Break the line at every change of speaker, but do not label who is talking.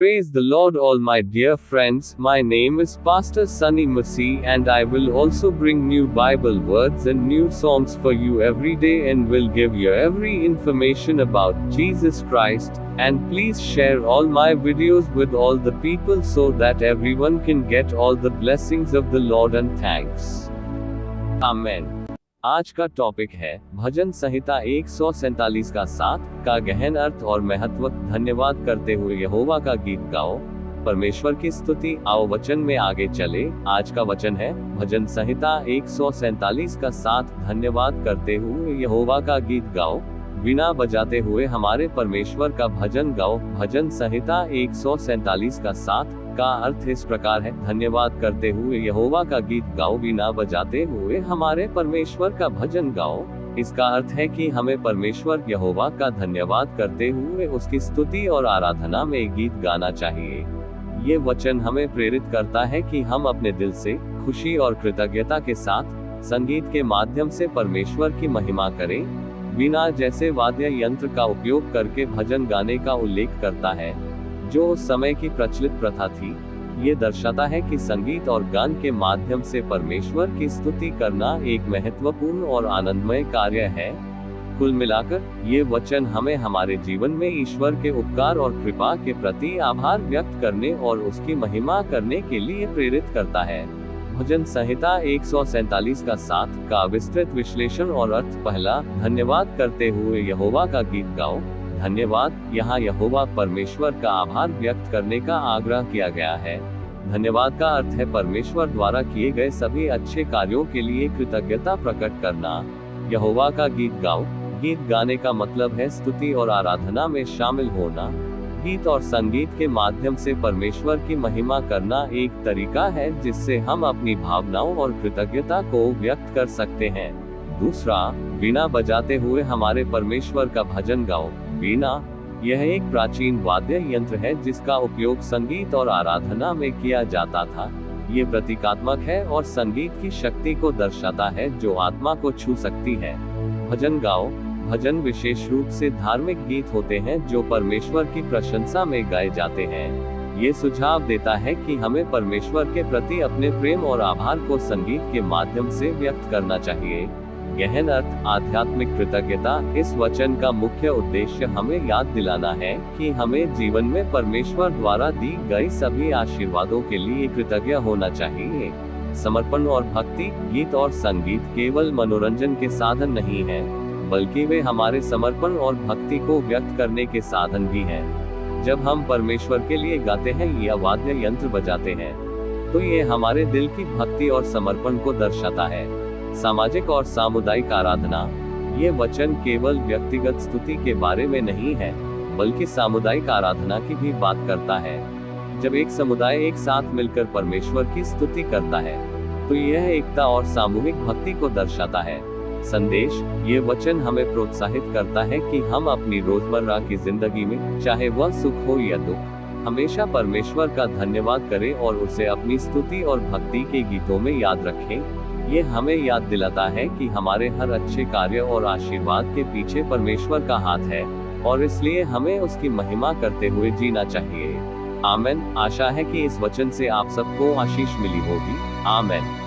Praise the Lord, all my dear friends. My name is Pastor Sunny Masih, and I will also bring new Bible words and new songs for you every day, and will give you every information about Jesus Christ. And please share all my videos with all the people so that everyone can get all the blessings of the Lord and thanks. Amen. आज का topic है भजन संहिता 147 का 7 का गहन अर्थ और महत्व। धन्यवाद करते हुए यहोवा का गीत गाओ, परमेश्वर की स्तुति। आओ वचन में आगे चले। आज का वचन है भजन संहिता 147 का 7। धन्यवाद करते हुए यहोवा का गीत गाओ, वीणा बजाते हुए हमारे परमेश्वर का भजन गाओ। भजन संहिता 147 का 7 का अर्थ इस प्रकार है। धन्यवाद करते हुए यहोवा का गीत गाओ, वीणा बजाते हुए हमारे परमेश्वर का भजन गाओ। इसका अर्थ है कि हमें परमेश्वर यहोवा का धन्यवाद करते हुए उसकी स्तुति और आराधना में गीत गाना चाहिए। ये वचन हमें प्रेरित करता है कि हम अपने दिल से खुशी और कृतज्ञता के साथ संगीत के माध्यम से परमेश्वर की महिमा करें। वीणा जैसे वाद्य यंत्र का उपयोग करके भजन गाने का उल्लेख करता है, जो उस समय की प्रचलित प्रथा थी। ये दर्शाता है कि संगीत और गान के माध्यम से परमेश्वर की स्तुति करना एक महत्वपूर्ण और आनंदमय कार्य है। कुल मिलाकर ये वचन हमें हमारे जीवन में ईश्वर के उपकार और कृपा के प्रति आभार व्यक्त करने और उसकी महिमा करने के लिए प्रेरित करता है। भजन संहिता 147 का 7 का विस्तृत विश्लेषण और अर्थ। पहला, धन्यवाद करते हुए यहोवा का गीत गाओ। धन्यवाद, यहाँ यहोवा परमेश्वर का आभार व्यक्त करने का आग्रह किया गया है। धन्यवाद का अर्थ है परमेश्वर द्वारा किए गए सभी अच्छे कार्यों के लिए कृतज्ञता प्रकट करना। यहोवा का गीत गाओ। गीत गाने का मतलब है स्तुति और आराधना में शामिल होना। गीत और संगीत के माध्यम से परमेश्वर की महिमा करना एक तरीका है जिससे हम अपनी भावनाओं और कृतज्ञता को व्यक्त कर सकते हैं। दूसरा, वीणा बजाते हुए हमारे परमेश्वर का भजन गाओ। वीणा यह एक प्राचीन वाद्य यंत्र है जिसका उपयोग संगीत और आराधना में किया जाता था। ये प्रतीकात्मक है और संगीत की शक्ति को दर्शाता है जो आत्मा को छू सकती है। भजन गाओ। भजन विशेष रूप से धार्मिक गीत होते हैं जो परमेश्वर की प्रशंसा में गाए जाते हैं। ये सुझाव देता है कि हमें परमेश्वर के प्रति अपने प्रेम और आभार को संगीत के माध्यम से व्यक्त करना चाहिए। गहन अर्थ, आध्यात्मिक कृतज्ञता। इस वचन का मुख्य उद्देश्य हमें याद दिलाना है कि हमें जीवन में परमेश्वर द्वारा दी गई सभी आशीर्वादों के लिए कृतज्ञ होना चाहिए। समर्पण और भक्ति। गीत और संगीत केवल मनोरंजन के साधन नहीं है, बल्कि वे हमारे समर्पण और भक्ति को व्यक्त करने के साधन भी हैं। जब हम परमेश्वर के लिए गाते हैं या वाद्य यंत्र बजाते हैं, तो ये हमारे दिल की भक्ति और समर्पण को दर्शाता है। सामाजिक और सामुदायिक आराधना। ये वचन केवल व्यक्तिगत स्तुति के बारे में नहीं है, बल्कि सामुदायिक आराधना की भी बात करता है। जब एक समुदाय एक साथ मिलकर परमेश्वर की स्तुति करता है, तो यह एकता और सामूहिक भक्ति को दर्शाता है। संदेश। ये वचन हमें प्रोत्साहित करता है कि हम अपनी रोजमर्रा की जिंदगी में, चाहे वह सुख हो या दुख, हमेशा परमेश्वर का धन्यवाद करें और उसे अपनी स्तुति और भक्ति के गीतों में याद रखें। ये हमें याद दिलाता है कि हमारे हर अच्छे कार्य और आशीर्वाद के पीछे परमेश्वर का हाथ है, और इसलिए हमें उसकी महिमा करते हुए जीना चाहिए। आमेन। आशा है कि इस वचन से आप सबको आशीष मिली होगी। आमेन।